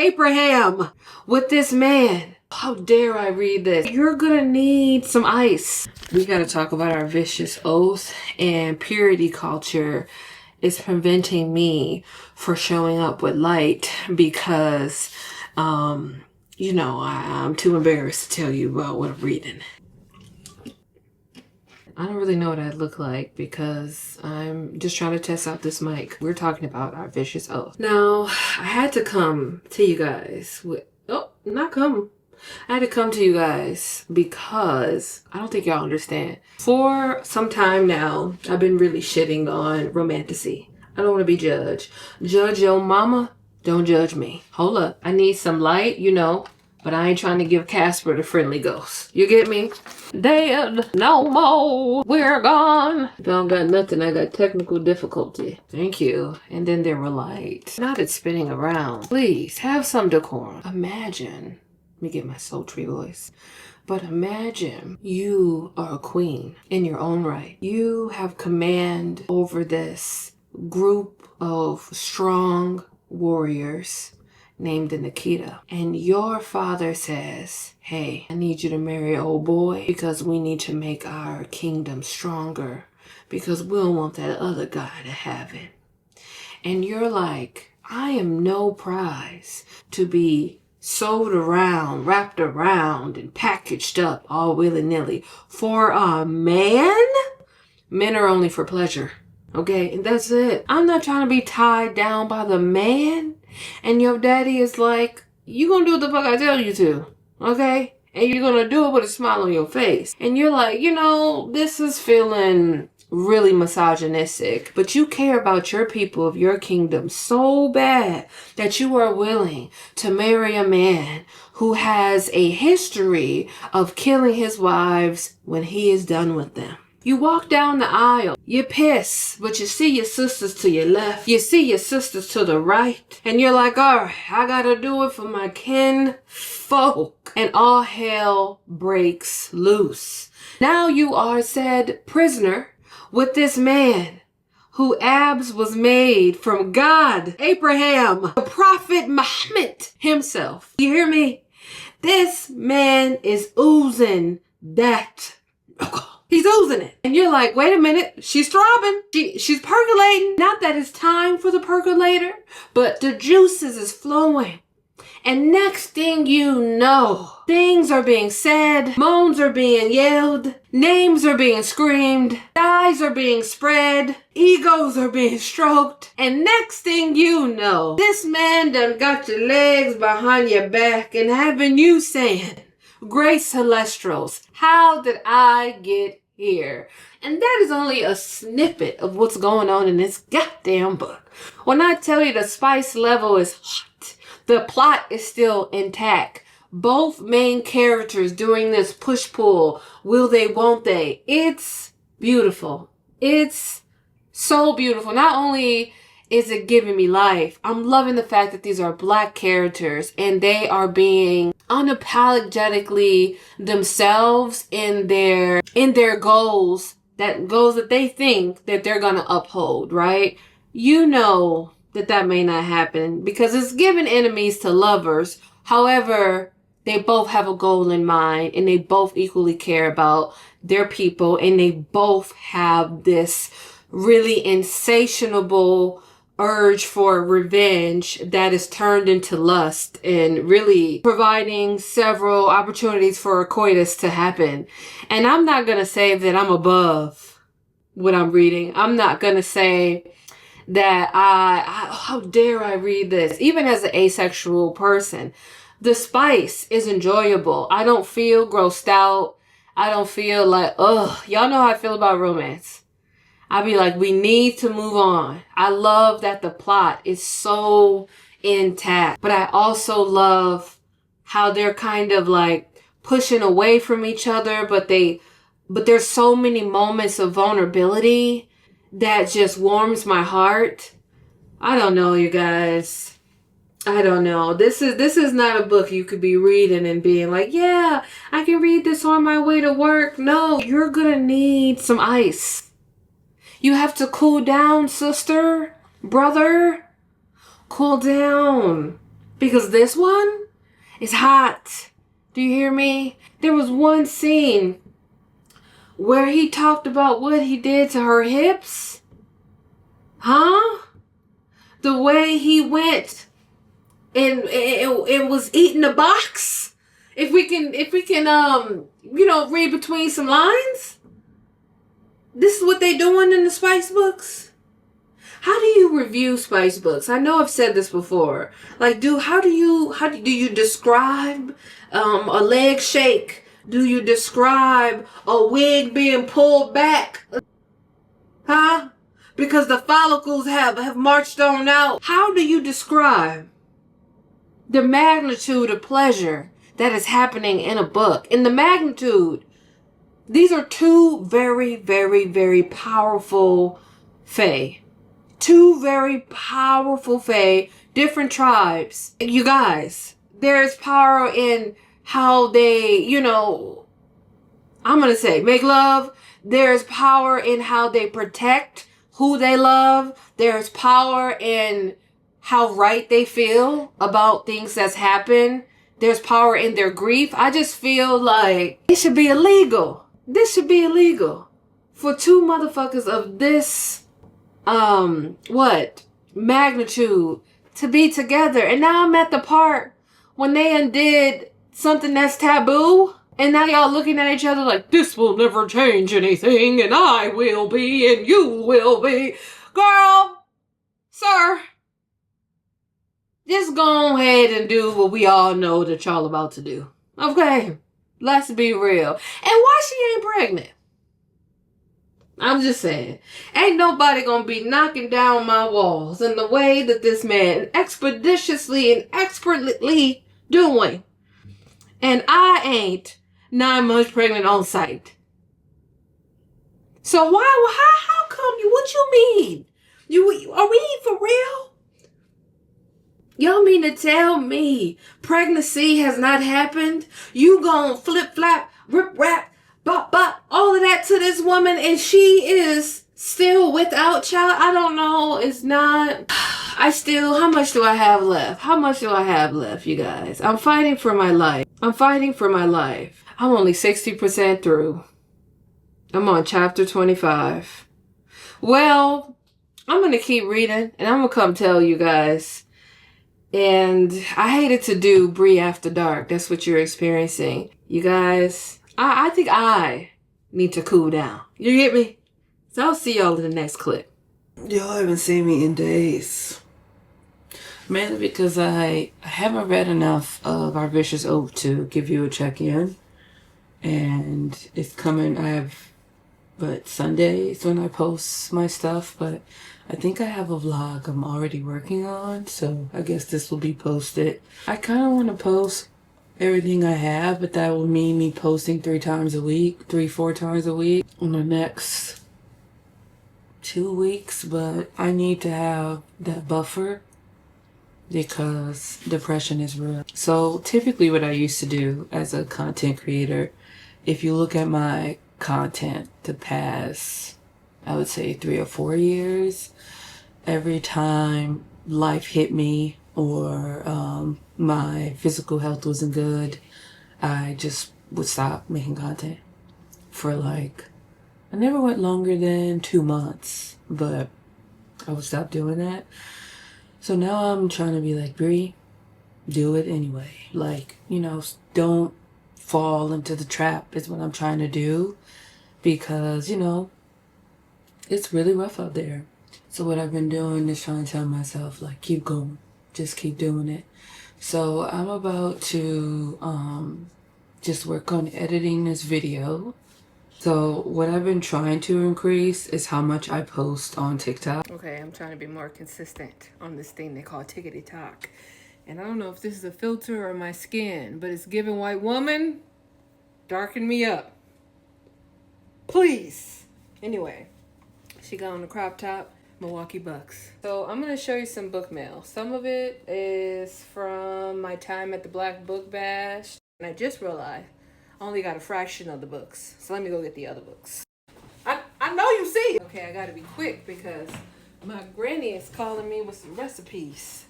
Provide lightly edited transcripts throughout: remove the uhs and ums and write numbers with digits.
Abraham with this man. How dare I read this? You're gonna need some ice. We gotta talk about our vicious oath and purity culture is preventing me for showing up with light because, you know, I'm too embarrassed to tell you about what I'm reading. I don't really know what I look like because I'm just trying to test out this mic. We're talking about our vicious oath. Now, I had to come to you guys with, I had to come to you guys because I don't think y'all understand. For some time now, I've been really shitting on Romantasy. I don't want to be judged. Judge your mama, don't judge me. Hold up. I need some light, you know, but I ain't trying to give Casper the friendly ghost. You get me? Dead, no more, we're gone. If I don't got nothing, I got technical difficulty. Thank you. And then there were lights. Not it spinning around. Please, have some decorum. Imagine, let me get my sultry voice. But imagine you are a queen in your own right. You have command over this group of strong warriors named Nikita. And your father says, hey, I need you to marry old boy because we need to make our kingdom stronger because we don't want that other guy to have it. And you're like, I am no prize to be sewed around, wrapped around, and packaged up all willy-nilly for a man? Men are only for pleasure. Okay, and that's it. I'm not trying to be tied down by the man. And your daddy is like, you gonna do what the fuck I tell you to, okay? And you're gonna do it with a smile on your face. And you're like, you know, this is feeling really misogynistic, but you care about your people of your kingdom so bad that you are willing to marry a man who has a history of killing his wives when he is done with them. You walk down the aisle, you're pissed, but you see your sisters to your left, you see your sisters to the right, and you're like, all right, I gotta do it for my kin folk. And all hell breaks loose. Now you are said prisoner with this man who abs was made from God, Abraham, the prophet Muhammad himself. You hear me? This man is oozing that. He's oozing it. And you're like, wait a minute, she's throbbing. She's percolating. Not that it's time for the percolator, but the juices is flowing. And next thing you know, things are being said, moans are being yelled, names are being screamed, thighs are being spread, egos are being stroked. And next thing you know, this man done got your legs behind your back and having you saying, Great Celestials, how did I get here? And that is only a snippet of what's going on in this goddamn book. When I tell you the spice level is hot, the plot is still intact. Both main characters doing this push-pull, will they, won't they? It's beautiful. It's so beautiful. Not only is it giving me life, I'm loving the fact that these are Black characters and they are being unapologetically themselves in their goals that they think that they're gonna uphold, right? You know that may not happen because it's giving enemies to lovers. However, they both have a goal in mind and they both equally care about their people and they both have this really insatiable urge for revenge that is turned into lust and really providing several opportunities for a coitus to happen. And I'm not going to say that I'm above what I'm reading. I'm not going to say that how dare I read this? Even as an asexual person, the spice is enjoyable. I don't feel grossed out. I don't feel like, ugh, y'all know how I feel about romance. I'd be like, we need to move on. I love that the plot is so intact, but I also love how they're kind of like pushing away from each other, but there's so many moments of vulnerability that just warms my heart. I don't know, you guys. I don't know. This is not a book you could be reading and being like, yeah, I can read this on my way to work. No, you're gonna need some ice. You have to cool down, sister, brother. Cool down. Because this one is hot. Do you hear me? There was one scene where he talked about what he did to her hips. Huh? The way he went and was eating the box. If we can read between some lines. This is what they doing in the Spice books. How do you review Spice books? I know I've said this before. Like, how do you describe a leg shake? Do you describe a wig being pulled back? Huh? Because the follicles have marched on out. How do you describe the magnitude of pleasure that is happening in a book? In the magnitude. These are two very, very, very powerful fae. Two very powerful fae, different tribes. You guys, there's power in how they, I'm going to say make love. There's power in how they protect who they love. There's power in how right they feel about things that's happened. There's power in their grief. I just feel like it should be illegal. This should be illegal for two motherfuckers of this, magnitude to be together. And now I'm at the part when they undid something that's taboo. And now y'all looking at each other like, this will never change anything, and I will be, and you will be. Girl, sir, just go ahead and do what we all know that y'all about to do. Okay? Let's be real. And why she ain't pregnant? I'm just saying. Ain't nobody gonna be knocking down my walls in the way that this man expeditiously and expertly doing. And I ain't 9 months pregnant on sight. So how come you, what you mean? Are we for real? Y'all mean to tell me pregnancy has not happened? You gon' flip flap, rip rap, bop bop, all of that to this woman and she is still without child? I don't know. It's not. How much do I have left? How much do I have left, you guys? I'm fighting for my life. I'm only 60% through. I'm on chapter 25. Well, I'm going to keep reading and I'm going to come tell you guys. And I hated to do Bree After Dark. That's what you're experiencing. You guys, I think I need to cool down. You get me? So I'll see y'all in the next clip. Y'all haven't seen me in days. Mainly because I haven't read enough of Our Vicious Oath to give you a check-in. And it's coming, Sundays when I post my stuff, but I think I have a vlog I'm already working on, so I guess this will be posted. I kind of want to post everything I have, but that will mean me posting 4 times a week in the next 2 weeks, but I need to have that buffer because depression is real. So typically what I used to do as a content creator, if you look at my content the past, I would say 3 or 4 years, every time life hit me or my physical health wasn't good, I just would stop making content for I never went longer than 2 months, but I would stop doing that. So now I'm trying to be like, Bree, do it anyway. Don't fall into the trap is what I'm trying to do because, it's really rough out there. So what I've been doing is trying to tell myself, keep going. Just keep doing it. So I'm about to just work on editing this video. So what I've been trying to increase is how much I post on TikTok. Okay, I'm trying to be more consistent on this thing they call Tickety Talk. And I don't know if this is a filter or my skin, but it's giving white woman, darken me up. Please. Anyway, she got on the crop top, Milwaukee Bucks. So I'm going to show you some book mail. Some of it is from my time at the Black Book Bash. And I just realized I only got a fraction of the books. So let me go get the other books. I know you see. Okay, I got to be quick because my granny is calling me with some recipes.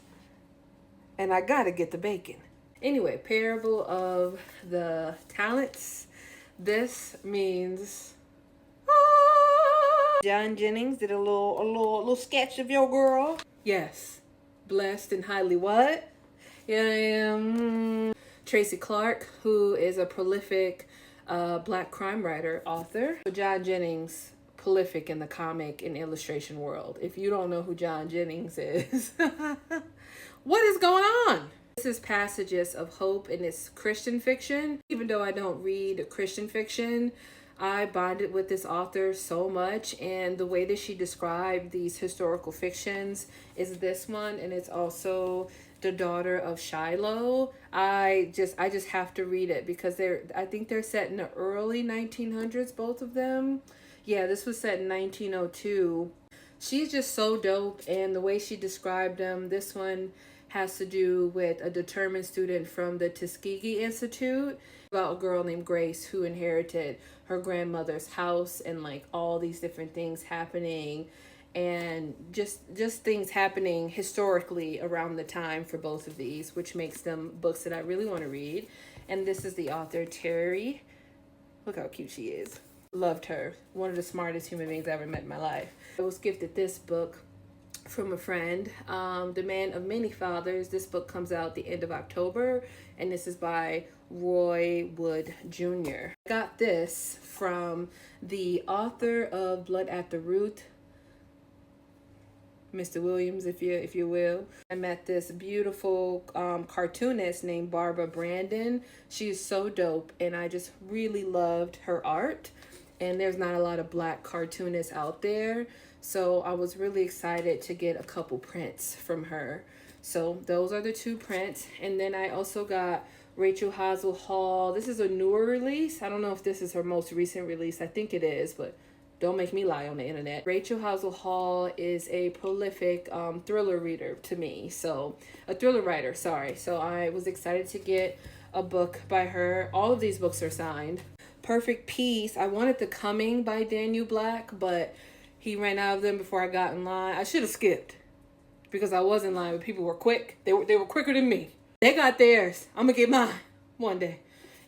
and I gotta get the bacon. Anyway, Parable of the Talents. This means John Jennings did a little sketch of your girl. Yes, blessed and highly what? Yeah, I am. Tracy Clark, who is a prolific black crime writer, author. John Jennings, prolific in the comic and illustration world. If you don't know who John Jennings is, what is going on? This is passages of hope and it's Christian fiction. Even though I don't read Christian fiction, I bonded with this author so much, and the way that she described these historical fictions is this one, and it's also The Daughter of Shiloh. I just have to read it because I think they're set in the early 1900s, both of them. Yeah, this was set in 1902. She's just so dope, and the way she described them, this one has to do with a determined student from the Tuskegee Institute, about a girl named Grace who inherited her grandmother's house, and like all these different things happening, and just things happening historically around the time for both of these, which makes them books that I really want to read. And this is the author, Terry. Look how cute she is. Loved her. One of the smartest human beings I ever met in my life. I was gifted this book from a friend, The Man of Many Fathers. This book comes out the end of October, and this is by Roy Wood Jr. I got this from the author of Blood at the Root, Mr. Williams, if you will. I met this beautiful cartoonist named Barbara Brandon. She's so dope, and I just really loved her art. And there's not a lot of black cartoonists out there, so I was really excited to get a couple prints from her. So those are the two prints. And then I also got Rachel Hazel Hall. This is a newer release. I don't know if this is her most recent release. I think it is, but don't make me lie on the internet. Rachel Hazel Hall is a prolific thriller reader to me. So a thriller writer, sorry. So I was excited to get a book by her. All of these books are signed. Perfect Peace. I wanted The Coming by Daniel Black, but he ran out of them before I got in line. I should have skipped because I was in line, but people were quick. They were quicker than me. They got theirs. I'm gonna get mine one day.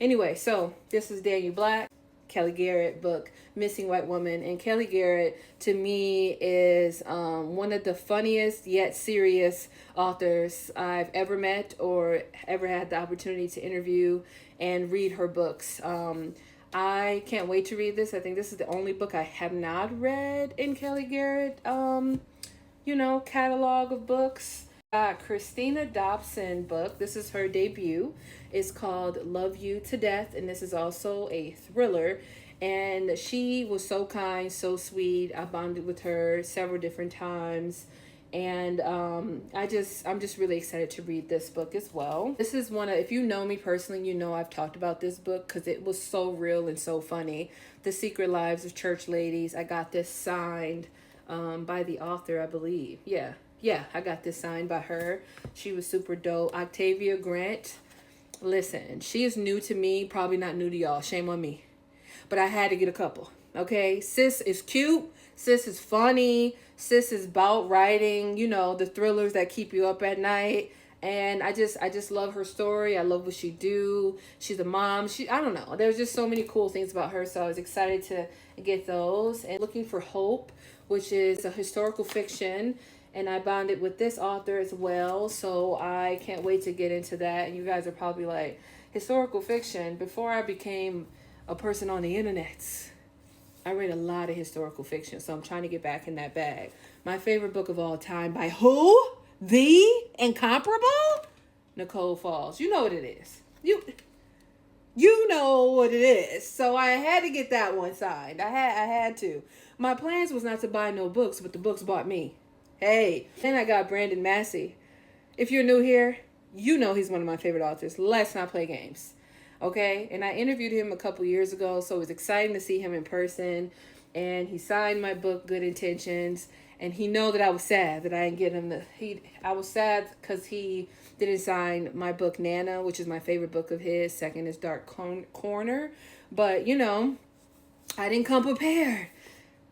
Anyway, so this is Daniel Black, Kelly Garrett book, Missing White Woman. And Kelly Garrett, to me, is one of the funniest yet serious authors I've ever met or ever had the opportunity to interview and read her books. I can't wait to read this. I think this is the only book I have not read in Kelly Garrett, catalog of books. Christina Dobson book. This is her debut. It's called Love You to Death, and this is also a thriller. And she was so kind, so sweet. I bonded with her several different times. And I'm just really excited to read this book as well. This is one of, if you know me personally, you know I've talked about this book because it was so real and so funny. The Secret Lives of Church Ladies. I got this signed by the author, I believe. Yeah, I got this signed by her. She was super dope. Octavia Grant. Listen, she is new to me, probably not new to y'all. Shame on me. But I had to get a couple. Okay, sis is cute. Sis is funny. Sis is about writing, the thrillers that keep you up at night. And I just love her story. I love what she do. She's a mom. I don't know. There's just so many cool things about her. So I was excited to get those. And Looking for Hope, which is a historical fiction. And I bonded with this author as well. So I can't wait to get into that. And you guys are probably like, historical fiction? Before I became a person on the internet, I read a lot of historical fiction, so I'm trying to get back in that bag. My favorite book of all time by who? The incomparable? Nicole Falls. You know what it is. You know what it is. So I had to get that one signed. I had to. My plans was not to buy no books, but the books bought me. Hey. Then I got Brandon Massey. If you're new here, you know he's one of my favorite authors. Let's not play games. Okay, and I interviewed him a couple years ago, so it was exciting to see him in person. And he signed my book, Good Intentions. And he know that I was sad that I didn't get him I was sad because he didn't sign my book, Nana, which is my favorite book of his. Second is Dark Corner. But, I didn't come prepared.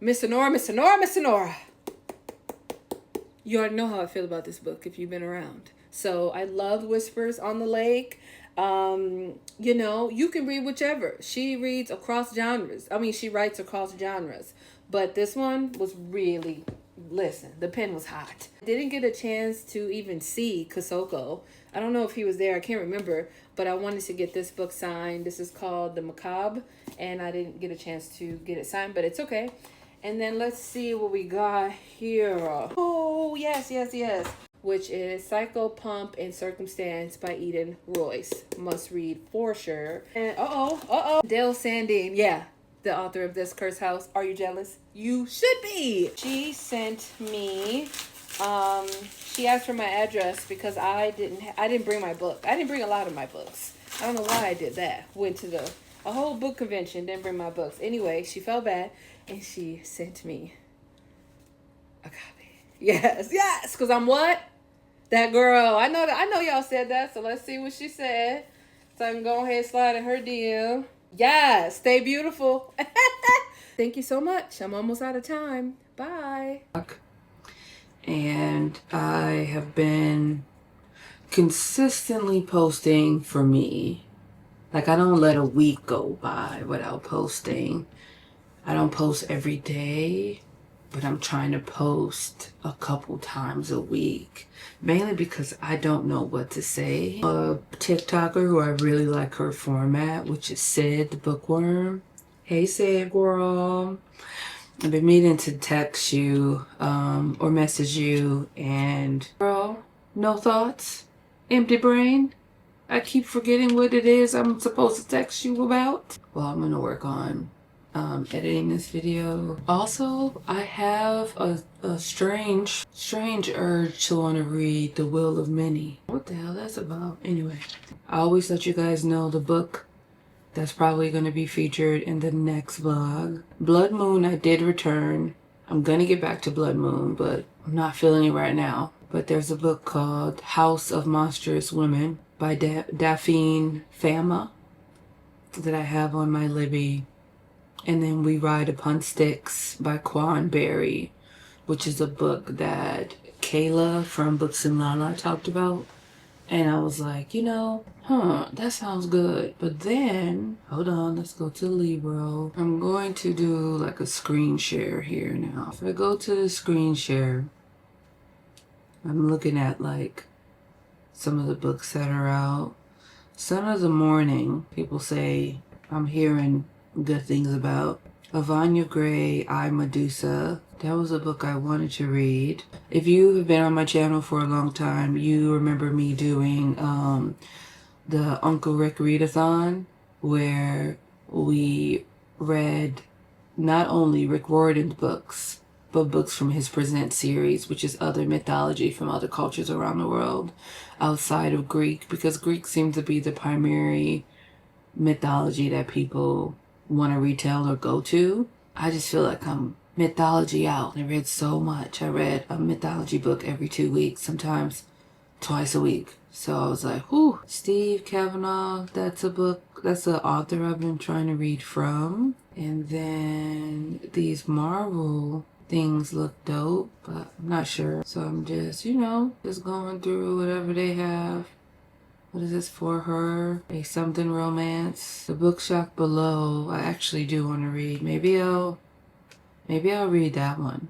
Miss Sonora. You already know how I feel about this book if you've been around. So I loved Whispers on the Lake. You know, you can read whichever. She reads across genres. I mean, she writes across genres. But this one was really, listen, the pen was hot. Didn't get a chance to even see Kosoko. I don't know if he was there. I can't remember. But I wanted to get this book signed. This is called The Macabre. And I didn't get a chance to get it signed, but it's okay. And then let's see what we got here. Oh, yes, yes, yes. Which is Psycho, Pump, and Circumstance by Eden Royce. Must read for sure. And Dale Sandine, yeah, the author of This Cursed House. Are you jealous? You should be. She sent me, she asked for my address because I didn't bring my book. I didn't bring a lot of my books. I don't know why I did that. Went to a whole book convention, didn't bring my books. Anyway, she felt bad and she sent me a copy. Yes, yes, because I'm what? That girl. I know y'all said that, so let's see what she said. So I can go ahead and slide in her DM. Yes, stay beautiful. Thank you so much. I'm almost out of time. Bye. And I have been consistently posting for me. Like, I don't let a week go by without posting. I don't post every day, but I'm trying to post a couple times a week. Mainly because I don't know what to say. A TikToker who I really like her format, which is Sid the Bookworm. Hey Sid girl. I've been meaning to text you or message you, and girl, no thoughts? Empty brain? I keep forgetting what it is I'm supposed to text you about. Well, I'm gonna work on editing this video. Also, I have a strange urge to want to read The Will of Many. What the hell that's about? Anyway, I always let you guys know the book that's probably going to be featured in the next vlog. Blood Moon, I did return. I'm gonna get back to Blood Moon, but I'm not feeling it right now. But there's a book called House of Monstrous Women by Daphne Fama that I have on my Libby. And then We Ride Upon Sticks by Quan Berry, which is a book that Kayla from Books and Lala talked about. And I was like, you know, that sounds good. But then, hold on, let's go to Libro. I'm going to do like a screen share here now. If I go to the screen share, I'm looking at like some of the books that are out. Son of the Morning, people say I'm hearing good things about. Avanya Gray, I, Medusa. That was a book I wanted to read. If you have been on my channel for a long time, you remember me doing the Uncle Rick Readathon, where we read not only Rick Riordan's books, but books from his Present series, which is other mythology from other cultures around the world outside of Greek, because Greek seems to be the primary mythology that people want to retell or go to. I just feel like I'm mythology out. I read so much. I read a mythology book every 2 weeks, sometimes twice a week. So I was like, whew. Steve Kavanaugh, that's a book, that's an author I've been trying to read from. And then these Marvel things look dope, but I'm not sure. So I'm just, you know, just going through whatever they have. What is this for her? A something romance. The bookshop below, I actually do want to read. Maybe I'll read that one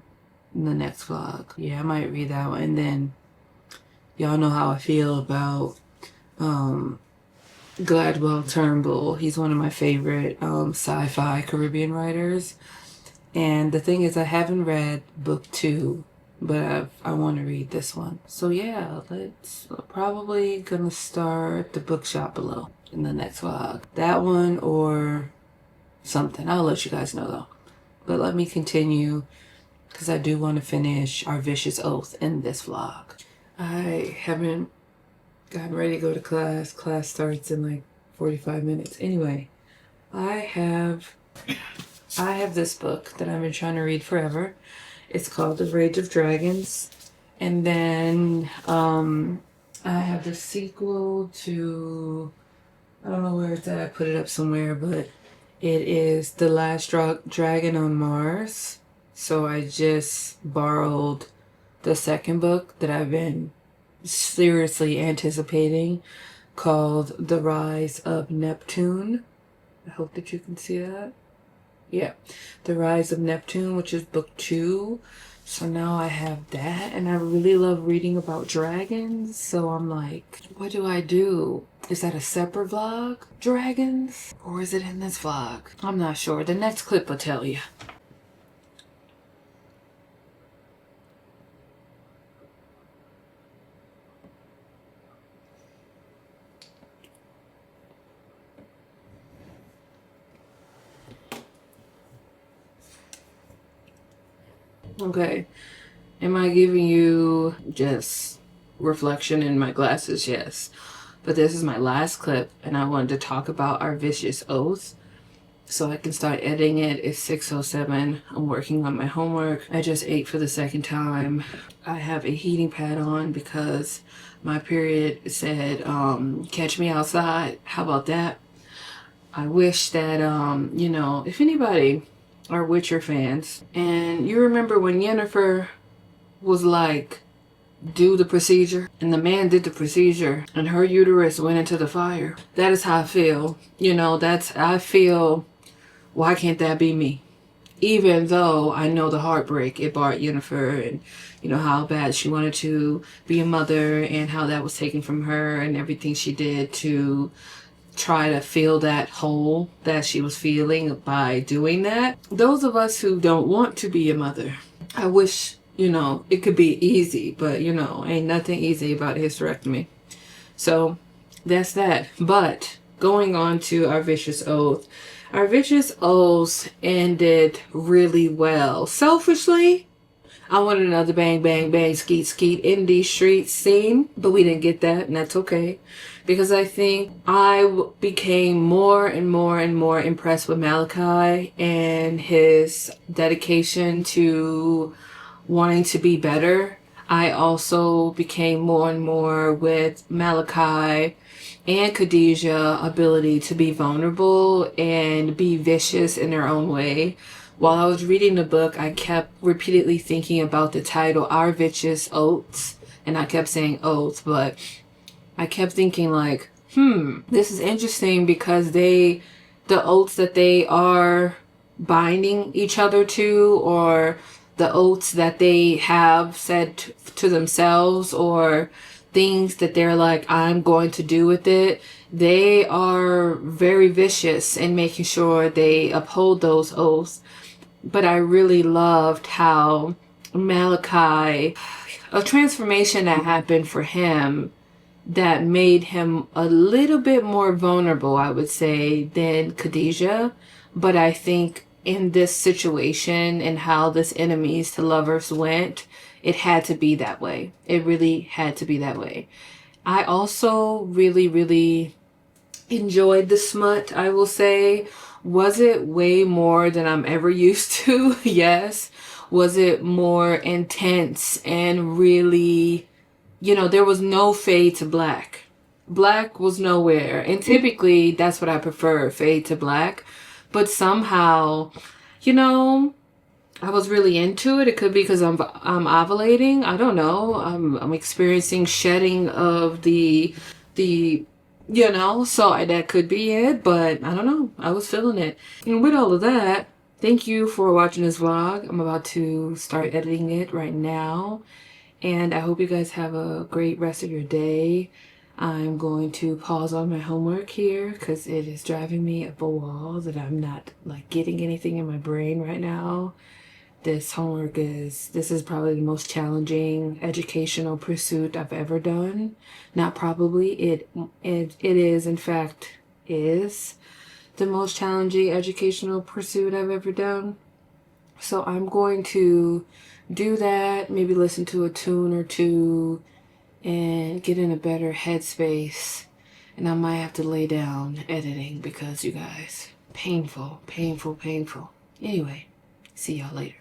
in the next vlog. Yeah, I might read that one. And then y'all know how I feel about Gladwell Turnbull. He's one of my favorite sci-fi Caribbean writers. And the thing is, I haven't read book 2. But I want to read this one. So yeah, let's probably gonna start the bookshop below in the next vlog. That one or something. I'll let you guys know though. But let me continue because I do want to finish Our Vicious Oath in this vlog. I haven't gotten ready to go to class. Class starts in like 45 minutes. Anyway, I have this book that I've been trying to read forever. It's called The Rage of Dragons. And then I have the sequel to, I don't know where it's at, I put it up somewhere, but it is The Last Dragon on Mars. So I just borrowed the second book that I've been seriously anticipating, called The Rise of Neptune. I hope that you can see that. Yeah, The Rise of Neptune, which is book 2. So now I have that, and I really love reading about dragons. So I'm like, what do I do? Is that a separate vlog, dragons? Or is it in this vlog? I'm not sure. The next clip will tell you. Okay, am I giving you just reflection in my glasses? Yes. But this is my last clip, and I wanted to talk about our vicious oath so I can start editing it. It's 6:07. I'm working on my homework. I just ate for the second time. I have a heating pad on because my period said, catch me outside. How about that? I wish that, you know, if anybody are Witcher fans, and you remember when Yennefer was like, do the procedure, and the man did the procedure, and her uterus went into the fire. That is how I feel. You know, I feel, why can't that be me? Even though I know the heartbreak it brought Yennefer, and you know how bad she wanted to be a mother, and how that was taken from her, and everything she did to try to fill that hole that she was feeling by doing that. Those of us who don't want to be a mother, I wish, you know, it could be easy, but you know, ain't nothing easy about a hysterectomy. So that's that. But going on to our vicious oath. Our vicious oaths ended really well. Selfishly, I wanted another bang, bang, bang, skeet, skeet in these streets scene, but we didn't get that, and that's okay. Because I think I became more and more and more impressed with Malachi and his dedication to wanting to be better. I also became more and more with Malachi and Khadijah's ability to be vulnerable and be vicious in their own way. While I was reading the book, I kept repeatedly thinking about the title, Our Vicious Oaths. And I kept saying oaths, but I kept thinking like, this is interesting because the oaths that they are binding each other to, or the oaths that they have said to themselves, or things that they're like, I'm going to do with it, they are very vicious in making sure they uphold those oaths. But I really loved how Malachi, a transformation that happened for him that made him a little bit more vulnerable, I would say, than Khadijah. But I think in this situation and how this enemies to lovers went, it had to be that way. It really had to be that way. I also really, really enjoyed the smut, I will say. Was it way more than I'm ever used to? Yes. Was it more intense and really, you know, there was no fade to black. Black was nowhere. And typically that's what I prefer, fade to black. But somehow, you know, I was really into it. It could be because I'm ovulating. I don't know. I'm experiencing shedding of the you know, so that could be it, but I don't know. I was feeling it. And with all of that, thank you for watching this vlog. I'm about to start editing it right now, and I hope you guys have a great rest of your day. I'm going to pause on my homework here because it is driving me up a wall that I'm not like getting anything in my brain right now. This is probably the most challenging educational pursuit I've ever done. Not probably, it is, in fact, is the most challenging educational pursuit I've ever done. So I'm going to do that, maybe listen to a tune or two, and get in a better headspace. And I might have to lay down editing because, you guys, painful, painful, painful. Anyway, see y'all later.